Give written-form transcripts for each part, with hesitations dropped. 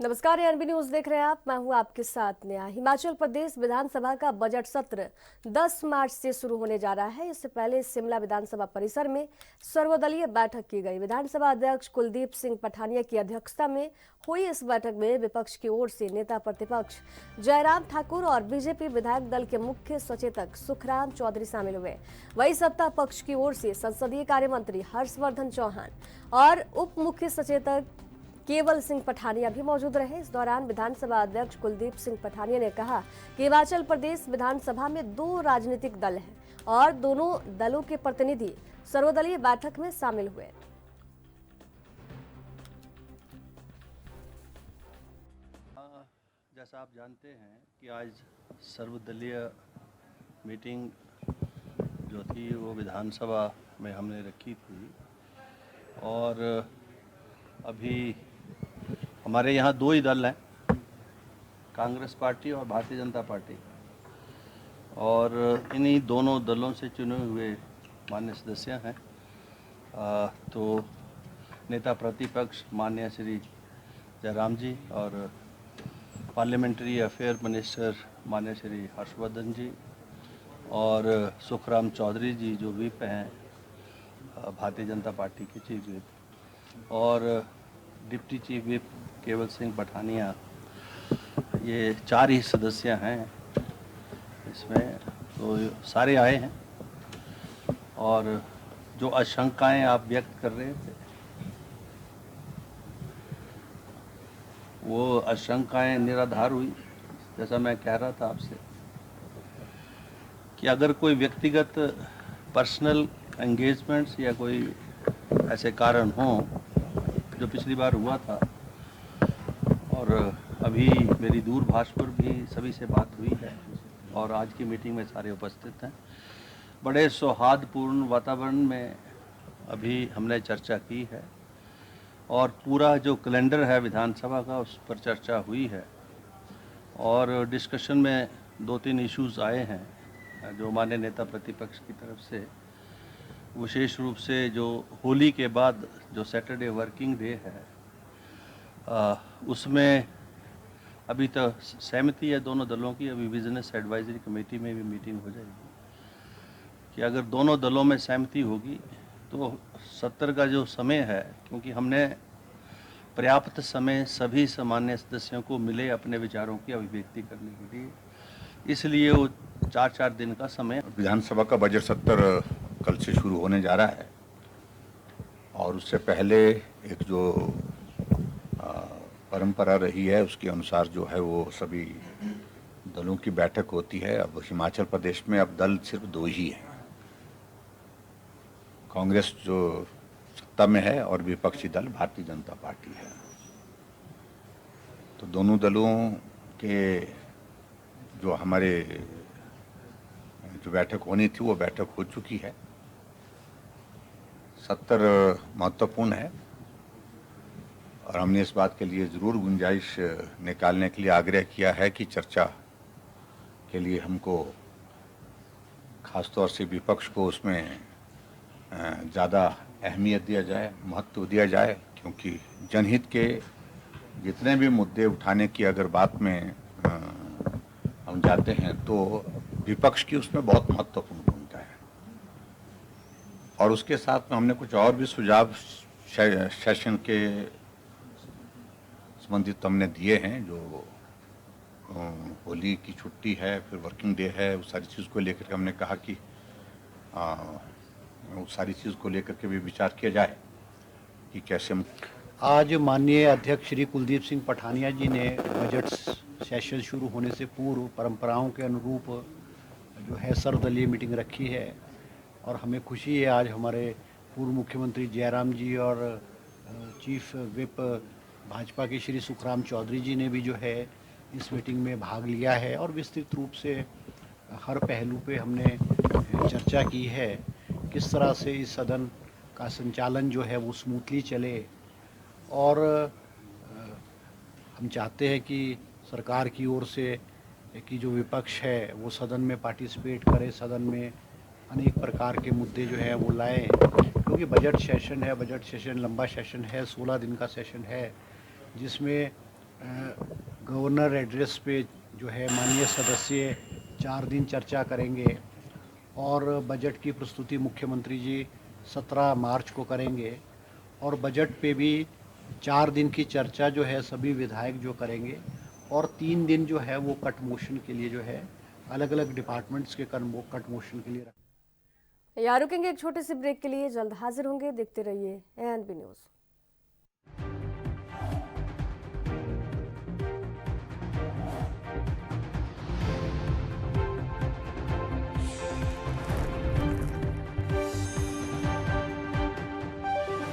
नमस्कार, NB news देख रहे हैं आप। मैं हूं आपके साथ नेहा। हिमाचल प्रदेश विधानसभा का बजट सत्र 10 मार्च से शुरू होने जा रहा है। इससे पहले शिमला विधानसभा परिसर में सर्वदलीय बैठक की गई। विधानसभा अध्यक्ष कुलदीप सिंह पठानिया की अध्यक्षता में हुई इस बैठक में विपक्ष की ओर से नेता प्रतिपक्ष जयराम ठाकुर और बीजेपी विधायक दल के मुख्य सचेतक सुखराम चौधरी शामिल हुए। वहीं सत्ता पक्ष की ओर से संसदीय कार्य मंत्री हर्षवर्धन चौहान और उप मुख्य सचेतक केवल सिंह पठानिया भी मौजूद रहे। इस दौरान विधानसभा अध्यक्ष कुलदीप सिंह पठानिया ने कहा कि हिमाचल प्रदेश विधानसभा में 2 राजनीतिक दल हैं और दोनों दलों के प्रतिनिधि सर्वदलीय बैठक में शामिल हुए। जैसा आप जानते हैं कि आज सर्वदलीय मीटिंग जो थी वो विधानसभा में हमने रखी थी और अभी हमारे यहाँ 2 ही दल हैं, कांग्रेस पार्टी और भारतीय जनता पार्टी, और इन्हीं दोनों दलों से चुने हुए माननीय सदस्य हैं। तो नेता प्रतिपक्ष माननीय श्री जयराम जी और पार्लियामेंट्री अफेयर मिनिस्टर माननीय श्री हर्षवर्धन जी और सुखराम चौधरी जी जो व्हिप हैं भारतीय जनता पार्टी के चीफ व्हिप, और डिप्टी चीफ व्हिप केवल सिंह पठानिया, ये 4 ही सदस्य हैं इसमें। तो सारे आए हैं और जो आशंकाएं आप व्यक्त कर रहे थे वो आशंकाएं निराधार हुई। जैसा मैं कह रहा था आपसे कि अगर कोई व्यक्तिगत पर्सनल एंगेजमेंट्स या कोई ऐसे कारण हों जो पिछली बार हुआ था, और अभी मेरी दूरभाष पर भी सभी से बात हुई है और आज की मीटिंग में सारे उपस्थित हैं। बड़े सौहार्दपूर्ण वातावरण में अभी हमने चर्चा की है और पूरा जो कैलेंडर है विधानसभा का उस पर चर्चा हुई है और डिस्कशन में 2-3 इश्यूज आए हैं जो माननीय नेता प्रतिपक्ष की तरफ से, विशेष रूप से जो होली के बाद जो सैटरडे वर्किंग डे है उसमें अभी तो सहमति है दोनों दलों की। अभी बिजनेस एडवाइजरी कमेटी में भी मीटिंग हो जाएगी कि अगर दोनों दलों में सहमति होगी तो सत्र का जो समय है, क्योंकि हमने पर्याप्त समय सभी सामान्य सदस्यों को मिले अपने विचारों की अभिव्यक्ति करने के लिए, इसलिए वो 4-4 दिन का समय। विधानसभा का बजट सत्र कल से शुरू होने जा रहा है और उससे पहले एक जो परंपरा रही है उसके अनुसार जो है वो सभी दलों की बैठक होती है। अब हिमाचल प्रदेश में अब दल सिर्फ 2 ही हैं, कांग्रेस जो सत्ता में है और विपक्षी दल भारतीय जनता पार्टी है। तो दोनों दलों के जो हमारे जो बैठक होनी थी वो बैठक हो चुकी है। सत्र महत्वपूर्ण है और हमने इस बात के लिए ज़रूर गुंजाइश निकालने के लिए आग्रह किया है कि चर्चा के लिए हमको ख़ासतौर से विपक्ष को उसमें ज़्यादा अहमियत दिया जाए, महत्व दिया जाए, क्योंकि जनहित के जितने भी मुद्दे उठाने की अगर बात में हम जाते हैं तो विपक्ष की उसमें बहुत महत्वपूर्ण भूमिका है। और उसके साथ में हमने कुछ और भी सुझाव सेशन के संबंधित हमने दिए हैं, जो होली की छुट्टी है, फिर वर्किंग डे है, उस सारी चीज़ को लेकर के हमने कहा कि उस सारी चीज़ को लेकर के भी विचार किया जाए कि कैसे हम। आज माननीय अध्यक्ष श्री कुलदीप सिंह पठानिया जी ने बजट सेशन शुरू होने से पूर्व परंपराओं के अनुरूप जो है सर्वदलीय मीटिंग रखी है और हमें खुशी है आज हमारे पूर्व मुख्यमंत्री जयराम जी और चीफ व्हिप भाजपा के श्री सुखराम चौधरी जी ने भी जो है इस मीटिंग में भाग लिया है और विस्तृत रूप से हर पहलू पे हमने चर्चा की है किस तरह से इस सदन का संचालन जो है वो स्मूथली चले। और हम चाहते हैं कि सरकार की ओर से कि जो विपक्ष है वो सदन में पार्टिसिपेट करे, सदन में अनेक प्रकार के मुद्दे जो है वो लाए, क्योंकि बजट सेशन है, बजट सेशन लंबा सेशन है, 16 दिन का सेशन है, जिसमें गवर्नर एड्रेस पे जो है माननीय सदस्य 4 दिन चर्चा करेंगे और बजट की प्रस्तुति मुख्यमंत्री जी 17 मार्च को करेंगे और बजट पे भी 4 दिन की चर्चा जो है सभी विधायक जो करेंगे और 3 दिन जो है वो कट मोशन के लिए जो है अलग अलग डिपार्टमेंट्स के कट मोशन के लिए यहाँ रुकेंगे एक छोटे से ब्रेक के लिए, जल्द हाजिर होंगे। देखते रहिए एएनबी न्यूज़।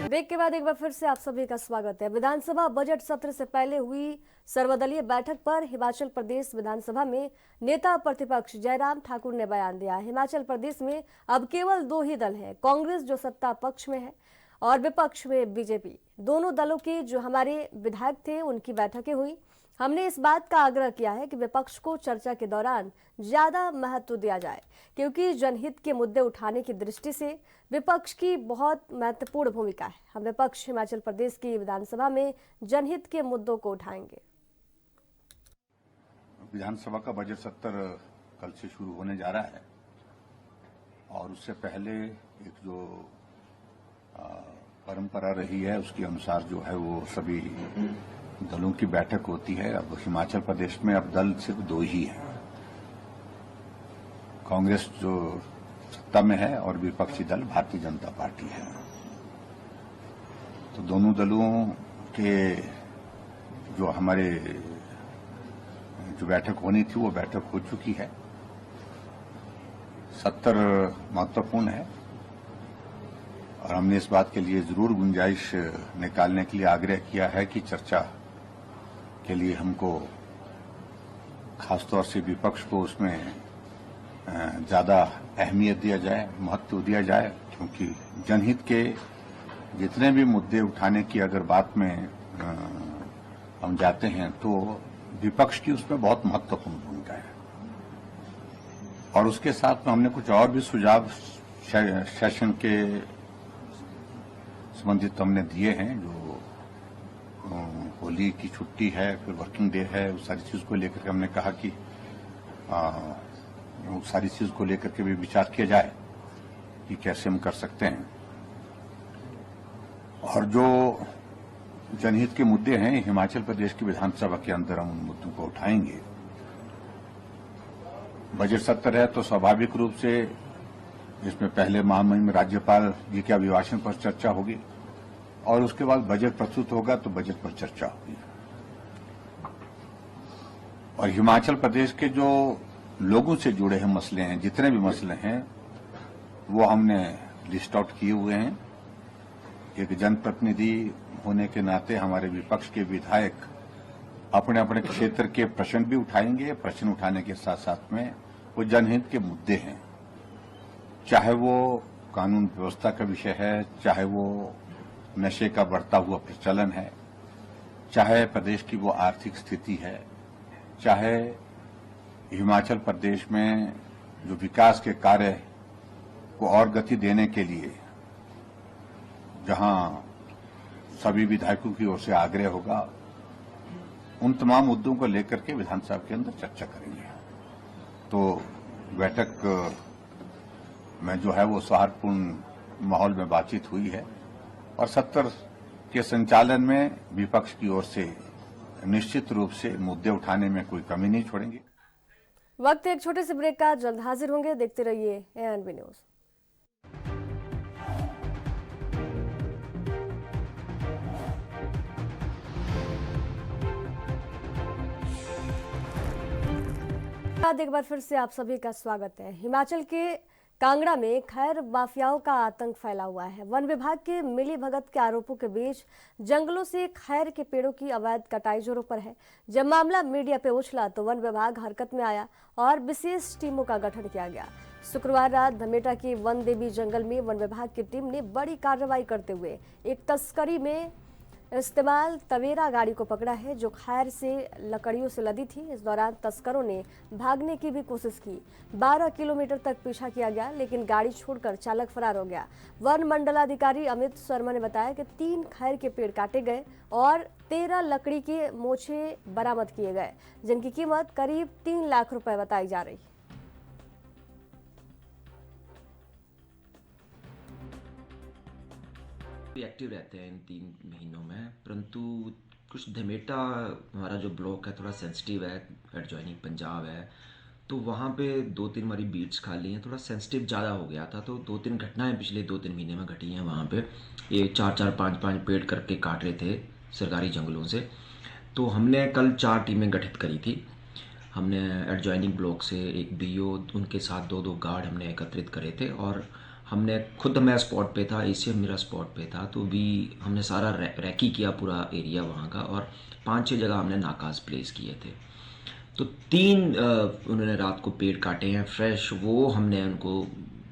ब्रेक के बाद एक बार फिर से आप सभी का स्वागत है। विधानसभा बजट सत्र से पहले हुई सर्वदलीय बैठक पर हिमाचल प्रदेश विधानसभा में नेता प्रतिपक्ष जयराम ठाकुर ने बयान दिया। हिमाचल प्रदेश में अब केवल 2 ही दल हैं, कांग्रेस जो सत्ता पक्ष में है और विपक्ष में बीजेपी। दोनों दलों के जो हमारे विधायक थे उनकी बैठकें हुई। हमने इस बात का आग्रह किया है कि विपक्ष को चर्चा के दौरान ज्यादा महत्व दिया जाए, क्योंकि जनहित के मुद्दे उठाने की दृष्टि से विपक्ष की बहुत महत्वपूर्ण भूमिका है। हम विपक्ष हिमाचल प्रदेश की विधानसभा में जनहित के मुद्दों को उठाएंगे। विधानसभा का बजट सत्र कल से शुरू होने जा रहा है और उससे पहले एक जो परंपरा रही है उसके अनुसार जो है वो सभी दलों की बैठक होती है। अब हिमाचल प्रदेश में अब दल सिर्फ 2 ही हैं, कांग्रेस जो सत्ता में है और विपक्षी दल भारतीय जनता पार्टी है। तो दोनों दलों के जो हमारे जो बैठक होनी थी वो बैठक हो चुकी है। सत्र महत्वपूर्ण है और हमने इस बात के लिए जरूर गुंजाइश निकालने के लिए आग्रह किया है कि चर्चा के लिए हमको खासतौर से विपक्ष को उसमें ज्यादा अहमियत दिया जाए, महत्व दिया जाए, क्योंकि जनहित के जितने भी मुद्दे उठाने की अगर बात में हम जाते हैं तो विपक्ष की उसमें बहुत महत्वपूर्ण भूमिका है। और उसके साथ में हमने कुछ और भी सुझाव सेशन के संबंधित हमने दिए हैं, जो होली की छुट्टी है, फिर वर्किंग डे है, उस सारी चीज को लेकर के हमने कहा कि उस सारी चीज को लेकर के भी विचार किया जाए कि कैसे हम कर सकते हैं। और जो जनहित के मुद्दे हैं हिमाचल प्रदेश की विधानसभा के अंदर हम उन मुद्दों को उठाएंगे। बजट सत्र है तो स्वाभाविक रूप से इसमें पहले महामहिम राज्यपाल जी के अभिभाषण पर चर्चा होगी और उसके बाद बजट प्रस्तुत होगा तो बजट पर चर्चा होगी। और हिमाचल प्रदेश के जो लोगों से जुड़े हैं मसले हैं, जितने भी मसले हैं वो हमने लिस्ट आउट किए हुए हैं। एक जनप्रतिनिधि होने के नाते हमारे विपक्ष के विधायक अपने अपने क्षेत्र के प्रश्न भी उठाएंगे। प्रश्न उठाने के साथ साथ में वो जनहित के मुद्दे हैं, चाहे वो कानून व्यवस्था का विषय है, चाहे वो नशे का बढ़ता हुआ प्रचलन है, चाहे प्रदेश की वो आर्थिक स्थिति है, चाहे हिमाचल प्रदेश में जो विकास के कार्य को और गति देने के लिए जहां सभी विधायकों की ओर से आग्रह होगा, उन तमाम मुद्दों को लेकर के विधानसभा के अंदर चर्चा करेंगे। तो बैठक में जो है वो सौहार्दपूर्ण माहौल में बातचीत हुई है और सत्र के संचालन में विपक्ष की ओर से निश्चित रूप से मुद्दे उठाने में कोई कमी नहीं छोड़ेंगे। वक्त एक छोटे से ब्रेक का, जल्द हाजिर होंगे। देखते रहिए एएनबी न्यूज़। एक बार फिर से आप सभी का स्वागत है। हिमाचल के कांगड़ा में खैर माफियाओं का आतंक फैला हुआ है। वन विभाग के मिली भगत के आरोपों के बीच जंगलों से खैर के पेड़ों की अवैध कटाई जोरों पर है। जब मामला मीडिया पे उछला तो वन विभाग हरकत में आया और विशेष टीमों का गठन किया गया। शुक्रवार रात धमेटा की वन देवी जंगल में वन विभाग की टीम ने बड़ी कार्रवाई करते हुए एक तस्करी में इस्तेमाल तवेरा गाड़ी को पकड़ा है जो खैर से लकड़ियों से लदी थी। इस दौरान तस्करों ने भागने की भी कोशिश की। 12 किलोमीटर तक पीछा किया गया लेकिन गाड़ी छोड़कर चालक फरार हो गया। वन मंडलाधिकारी अमित शर्मा ने बताया कि 3 खैर के पेड़ काटे गए और 13 लकड़ी के मोछे बरामद किए गए, जिनकी कीमत करीब 3 लाख रुपए बताई जा रही है। एक्टिव रहते हैं इन 3 महीनों में, परंतु कुछ धमेटा हमारा जो ब्लॉक है थोड़ा सेंसिटिव है, एडजॉइनिंग पंजाब है, तो वहाँ पे 2-3 हमारी बीट्स खाली हैं, थोड़ा सेंसिटिव ज़्यादा हो गया था। तो 2-3 घटनाएं पिछले 2-3 महीने में घटी हैं वहाँ पे। ये 4-4, 5-5 पेड़ करके काट रहे थे सरकारी जंगलों से। तो हमने कल 4 टीमें गठित करी थी। हमने एडजॉइनिंग ब्लॉक से एक बीओ, उनके साथ 2-2 गार्ड हमने एकत्रित करे थे और हमने खुद, मैं स्पॉट पे था, एसीएम मेरा स्पॉट पे था, तो भी हमने सारा रैकी किया पूरा एरिया वहाँ का और 5-6 जगह हमने नाकाज प्लेस किए थे। तो 3 उन्होंने रात को पेड़ काटे हैं फ्रेश, वो हमने उनको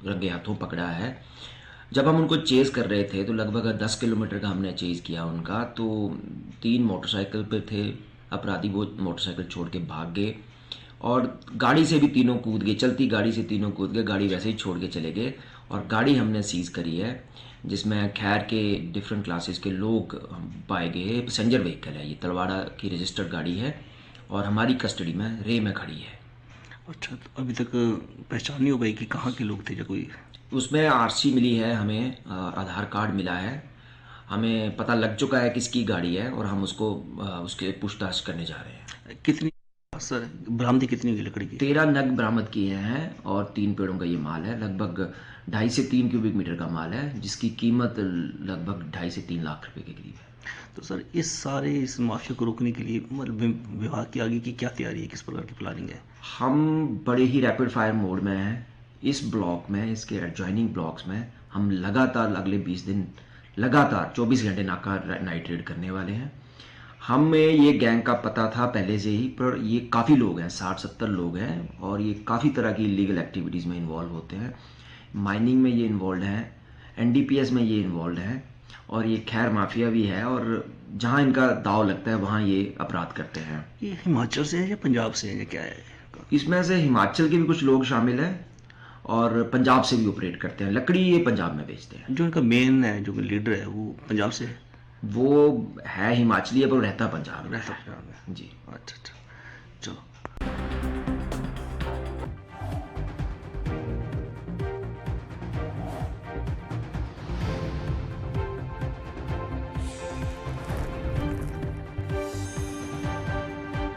रंगे हाथों पकड़ा है। जब हम उनको चेज़ कर रहे थे तो लगभग 10 किलोमीटर का हमने चेज़ किया उनका, तो 3 मोटरसाइकिल पे थे अपराधी, वो मोटरसाइकिल छोड़ के भाग गए और गाड़ी से भी तीनों कूद गए, चलती गाड़ी से तीनों कूद गए, गाड़ी वैसे ही छोड़ के चले गए। और गाड़ी हमने सीज़ करी है जिसमें खैर के डिफरेंट क्लासेस के लोग पाए गए। पैसेंजर व्हीकल है, ये तलवाड़ा की रजिस्टर्ड गाड़ी है और हमारी कस्टडी में रे में खड़ी है। अच्छा, तो अभी तक पहचान नहीं हो पाई कि कहाँ के लोग थे या कोई? उसमें आरसी मिली है हमें, आधार कार्ड मिला है, हमें पता लग चुका है किसकी गाड़ी है और हम उसको उसके पूछताछ करने जा रहे हैं। कितनी सर बरामदी कितनी हुई लकड़ी की? 13 नग बरामद किए हैं और 3 पेड़ों का ये माल है, लगभग 2.5 से 3 क्यूबिक मीटर का माल है, जिसकी कीमत लगभग 2.5 से 3 लाख रुपए के करीब है। तो सर इस माफिया को रोकने के लिए मतलब विभाग की आगे की क्या तैयारी है, किस प्रकार की प्लानिंग है? हम बड़े ही रैपिड फायर मोड में हैं इस ब्लॉक में, इसके एडजॉइनिंग ब्लॉक्स में। हम लगातार अगले 20 दिन लगातार 24 घंटे नाका नाइट रेड करने वाले हैं। हमें ये गैंग का पता था पहले से ही, पर ये काफ़ी लोग हैं, 60-70 लोग हैं और ये काफ़ी तरह की इलीगल एक्टिविटीज़ में इन्वॉल्व होते हैं। माइनिंग में ये इन्वॉल्व हैं, एनडीपीएस में ये इन्वॉल्व हैं और ये खैर माफिया भी है और जहाँ इनका दाव लगता है वहाँ ये अपराध करते हैं। ये हिमाचल से है या पंजाब से है या क्या है? इसमें से हिमाचल के भी कुछ लोग शामिल हैं और पंजाब से भी ऑपरेट करते हैं। लकड़ी ये पंजाब में बेचते हैं। जो इनका मेन है, जो लीडर है, वो पंजाब से है? वो है हिमाचली है पर रहता पंजाब में। रहता पंजाब में। जी। अच्छा अच्छा।